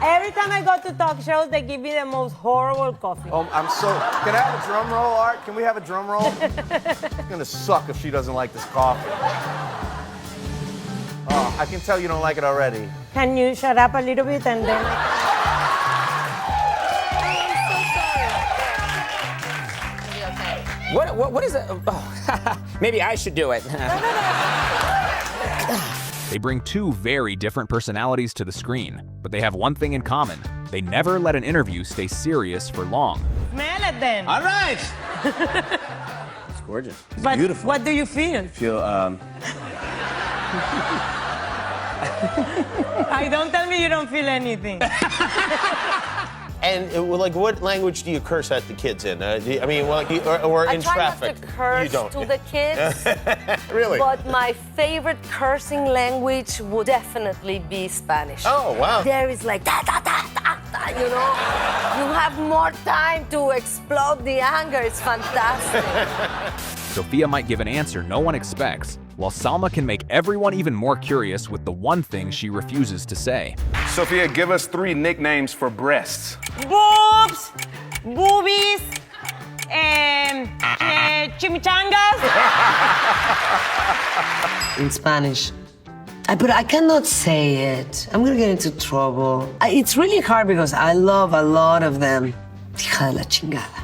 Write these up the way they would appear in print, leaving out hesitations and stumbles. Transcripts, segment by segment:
Every time I go to talk shows, they give me the most horrible coffee. Oh, can I have a drum roll, Art? Can we have a drum roll? It's gonna suck if she doesn't like this coffee. Oh, I can tell you don't like it already. Can you shut up a little bit and then... What is it? Oh, maybe I should do it. They bring two very different personalities to the screen, but they have one thing in common. They never let an interview stay serious for long. Smell it then. All right. It's gorgeous. It's But beautiful. what do you feel? Don't tell me you don't feel anything. And what language do you curse at the kids in? Or in traffic? I try not to curse to the kids. Really? But my favorite cursing language would definitely be Spanish. Oh, wow. There is like da da da da da, you know. You have more time to explode the anger. It's fantastic. Sofia might give an answer no one expects, while Salma can make everyone even more curious with the one thing she refuses to say. Sofia, give us 3 nicknames for breasts. Boobs, boobies, chimichangas. In Spanish. But I cannot say it. I'm gonna get into trouble. It's really hard because I love a lot of them. Hija de la chingada.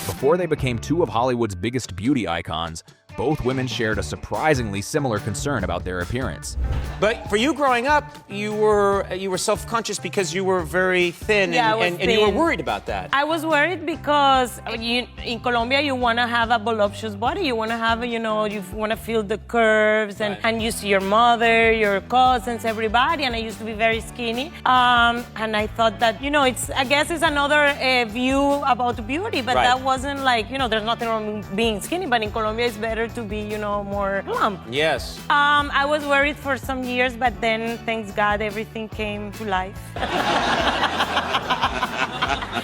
Before they became two of Hollywood's biggest beauty icons, both women shared a surprisingly similar concern about their appearance. But for you growing up, you were self-conscious because you were very thin, Yeah, I was and you were thin. worried about that. I was worried because in Colombia, you want to have a voluptuous body. You want to have, you want to feel the curves, and you see your mother, your cousins, everybody, and I used to be very skinny. And I thought that, I guess it's another view about beauty, but that wasn't like, there's nothing wrong with being skinny, but in Colombia, it's better to be, more plump. Yes. I was worried for some years, but then, thanks God, everything came to life.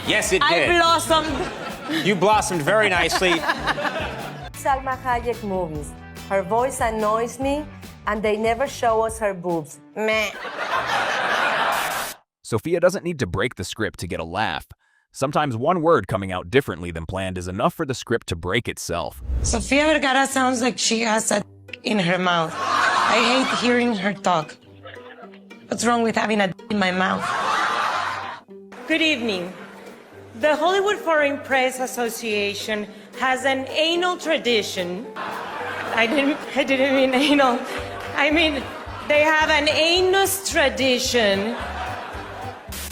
Yes, it did. I blossomed. You blossomed very nicely. Salma Hayek movies. Her voice annoys me, and they never show us her boobs. Meh. Sofia doesn't need to break the script to get a laugh. Sometimes one word coming out differently than planned is enough for the script to break itself. Sofia Vergara sounds like she has a in her mouth. I hate hearing her talk. What's wrong with having a in my mouth? Good evening. The Hollywood Foreign Press Association has an anal tradition. I didn't mean anal. I mean, they have an anus tradition.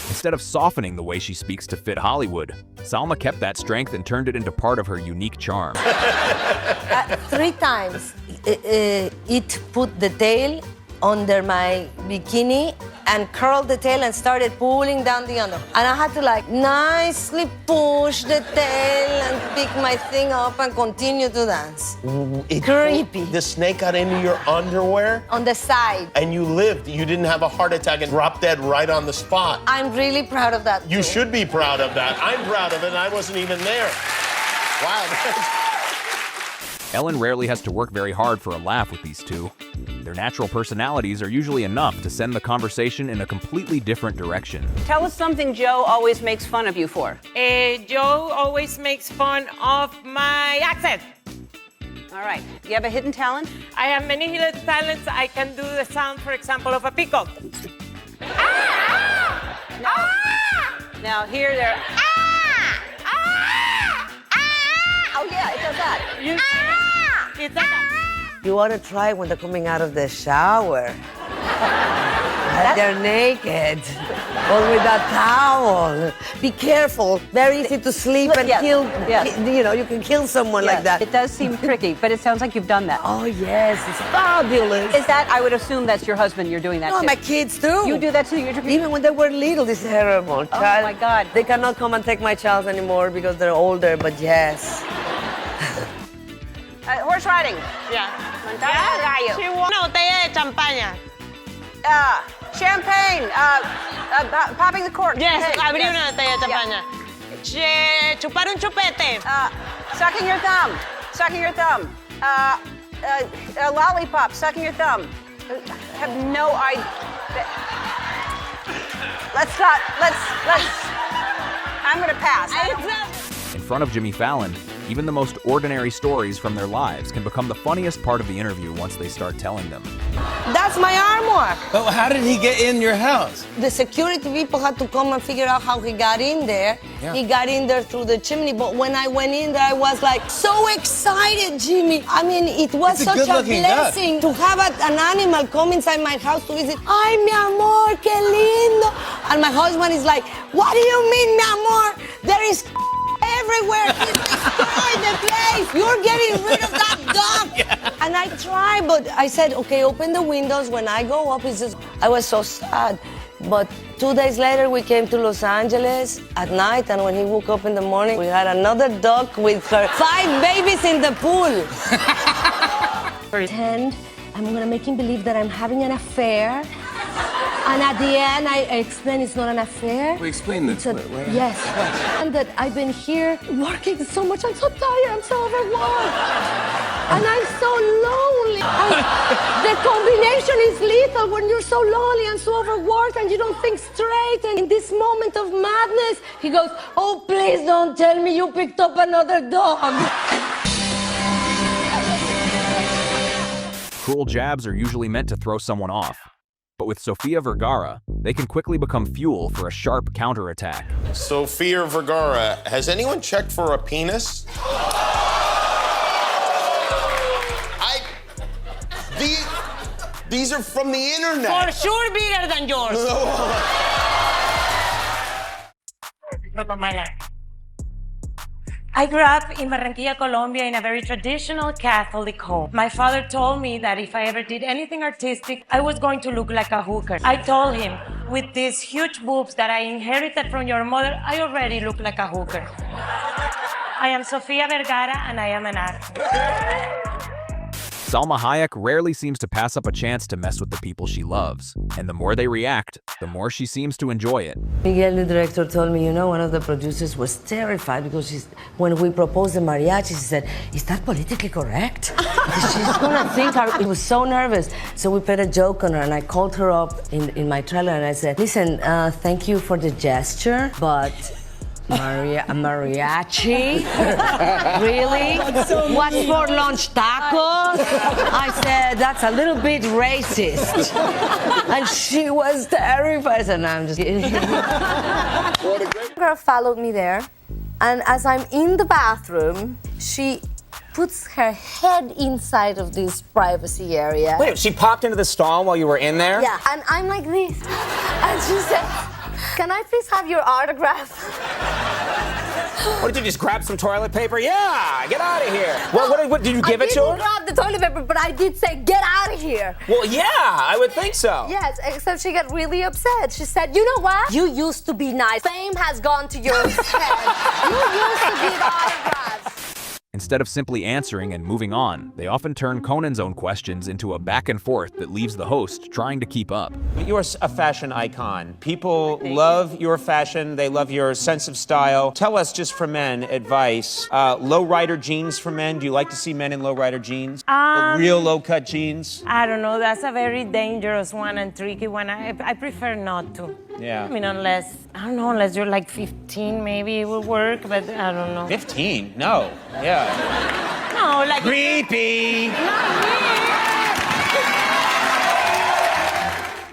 Instead of softening the way she speaks to fit Hollywood, Salma kept that strength and turned it into part of her unique charm. 3 times it put the tail under my bikini and curled the tail and started pulling down the under. And I had to nicely push the tail and pick my thing up and continue to dance. Creepy. The snake got into your underwear? On the side. And you lived. You didn't have a heart attack and drop dead right on the spot. I'm really proud of that. You should be proud of that. I'm proud of it, and I wasn't even there. Wow. Ellen rarely has to work very hard for a laugh with these two. Their natural personalities are usually enough to send the conversation in a completely different direction. Tell us something Joe always makes fun of you for. Joe always makes fun of my accent. All right. You have a hidden talent? I have many hidden talents. I can do the sound, for example, of a peacock. Now here there. Oh yeah, it does that. It's that. You want to try when they're coming out of the shower. They're naked or with a towel. Be careful. Very easy to sleep and kill. Yes. You can kill someone like that. It does seem tricky, but it sounds like you've done that. Oh, yes. It's fabulous. Is that, I would assume that's your husband, you're doing that No, too. my kids too. You do that too? Even when they were little, this is terrible. Oh my God. They cannot come and take my child anymore because they're older, but yes. Horse riding. Yeah. Montaña de gallo. She wants una botella de champaña. Champagne. Popping the cork. Yes, Hey, abrir yes. una botella de champaña. Chupar un chupete. Sucking your thumb. Sucking your thumb. A lollipop. Sucking your thumb. Have no idea. Let's not. Let's. I'm gonna pass. In front of Jimmy Fallon, even the most ordinary stories from their lives can become the funniest part of the interview once they start telling them. That's my armoire. But how did he get in your house? The security people had to come and figure out how he got in there. Yeah. He got in there through the chimney, but when I went in there, I was like so excited, Jimmy. I mean, it was It's a such a good-looking duck. blessing to have an animal come inside my house to visit. Ay, mi amor, qué lindo. And my husband is like, what do you mean, mi amor? There is everywhere. He's destroyed the place. You're getting rid of that dog. Yeah. And I tried, but I said, okay, open the windows. When I go up, it's just, I was so sad. But 2 days later, we came to Los Angeles at night, and when he woke up in the morning, we had another dog with her 5 babies in the pool. Pretend I'm gonna make him believe that I'm having an affair. And at the end, I explain it's not an affair. We explained this. Yes. And that I've been here working so much. I'm so tired. I'm so overworked. And I'm so lonely. The combination is lethal when you're so lonely and so overworked and you don't think straight. And in this moment of madness, he goes, oh, please don't tell me you picked up another dog. Cruel jabs are usually meant to throw someone off. But with Sofia Vergara, they can quickly become fuel for a sharp counterattack. Sofia Vergara, has anyone checked for a penis? These are from the internet. For sure bigger than yours. I grew up in Barranquilla, Colombia, in a very traditional Catholic home. My father told me that if I ever did anything artistic, I was going to look like a hooker. I told him, with these huge boobs that I inherited from your mother, I already look like a hooker. I am Sofia Vergara, and I am an actor. Salma Hayek rarely seems to pass up a chance to mess with the people she loves, and the more they react, the more she seems to enjoy it. Miguel, the director, told me, one of the producers was terrified because when we proposed the mariachi, she said, is that politically correct? She's gonna think he was so nervous. So we played a joke on her, and I called her up in my trailer, and I said, listen, thank you for the gesture, but mariachi? Really? What's for lunch, tacos? I said, that's a little bit racist. And she was terrified. I said, no, I'm just kidding. Girl followed me there, and as I'm in the bathroom, she puts her head inside of this privacy area. Wait, she popped into the stall while you were in there? Yeah, and I'm like this. And she said, can I please have your autograph? What did you just grab some toilet paper? Yeah, get out of here. What did you give it to her? I didn't grab the toilet paper, but I did say, get out of here. Well, yeah, I would think so. Yes, except she got really upset. She said, you know what? You used to be nice. Fame has gone to your head. You used to give autographs. Instead of simply answering and moving on, they often turn Conan's own questions into a back and forth that leaves the host trying to keep up. You're a fashion icon. People love your fashion. They love your sense of style. Tell us, just for men, advice. Low-rider jeans for men. Do you like to see men in low-rider jeans? The real low-cut jeans? I don't know. That's a very dangerous one and tricky one. I prefer not to. Yeah. I mean, unless you're like 15, maybe it will work, but I don't know. 15? No. Yeah. No, like... Creepy!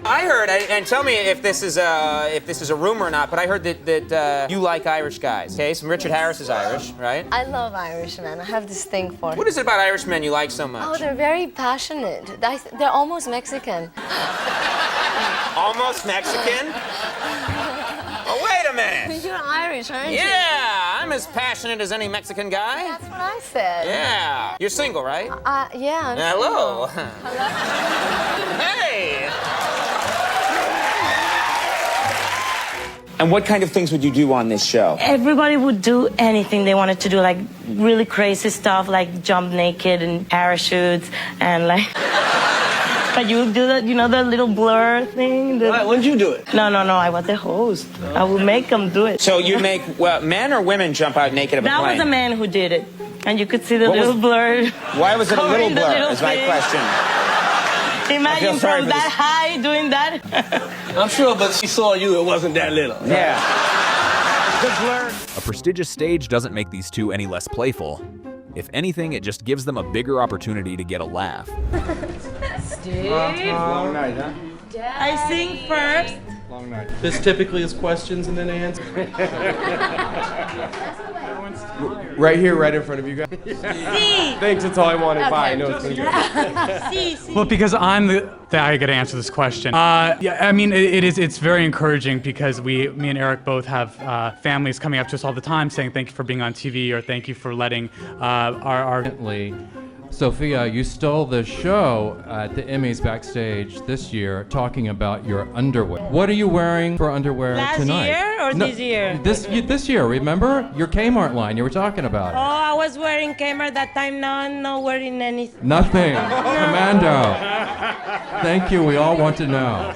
I heard, and tell me if this is a rumor or not, but I heard that you like Irish guys. Okay, so Richard Harris is Irish, right? I love Irishmen. I have this thing for. What is it about Irishmen you like so much? Oh, they're very passionate. They're almost Mexican. Almost Mexican? Oh, wait a minute. You're Irish, aren't you? Yeah, I'm as passionate as any Mexican guy. That's what I said. Yeah. You're single, right? Yeah, I'm Hello. single. Hello. Hey. And what kind of things would you do on this show? Everybody would do anything they wanted to do, like really crazy stuff, like jump naked and parachutes and like... But you would do that, the little blur thing. When did you do it? No, I was the host. I would make them do it. So you'd make men or women jump out naked of a plane? That was a man who did it. And you could see the little blur. Why was it a little blur, is my question. Imagine sorry from for that this. high doing that. I'm sure, but she saw you, it wasn't that little. Yeah. Good blur. A prestigious stage doesn't make these two any less playful. If anything, it just gives them a bigger opportunity to get a laugh. Long night, huh? I sing first. Long night. This typically is questions and then answers. Right here, right in front of you guys. See. Thanks, that's all I wanted. Bye. I know it's been good. See. Well, because I'm I get to answer this question. Yeah, I mean, it's very encouraging because me and Eric both have families coming up to us all the time saying thank you for being on TV or thank you for letting our Sofia, you stole the show at the Emmys backstage this year talking about your underwear. What are you wearing for underwear Last tonight? year or this year? This year, remember? Your Kmart line, you were talking about it. Oh, I was wearing camera that time. Now I'm not wearing anything. Nothing. Commando. Thank you, we all want to know.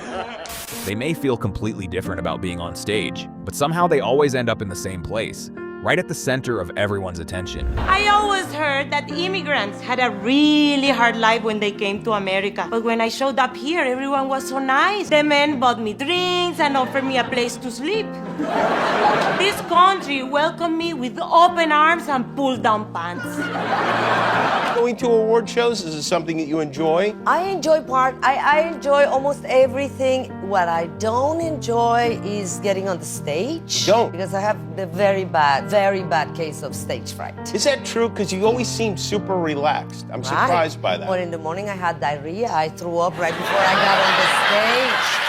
They may feel completely different about being on stage, but somehow they always end up in the same place, right at the center of everyone's attention. I always heard that immigrants had a really hard life when they came to America. But when I showed up here, everyone was so nice. The men bought me drinks and offered me a place to sleep. This country welcomed me with open arms and pull-down pants. Going to award shows, is it something that you enjoy? I enjoy I enjoy almost everything. What I don't enjoy is getting on the stage. Don't? Because I have the very bad case of stage fright. Is that true? Because you always seem super relaxed. I'm surprised by that. Or in the morning I had diarrhea. I threw up right before I got on the stage.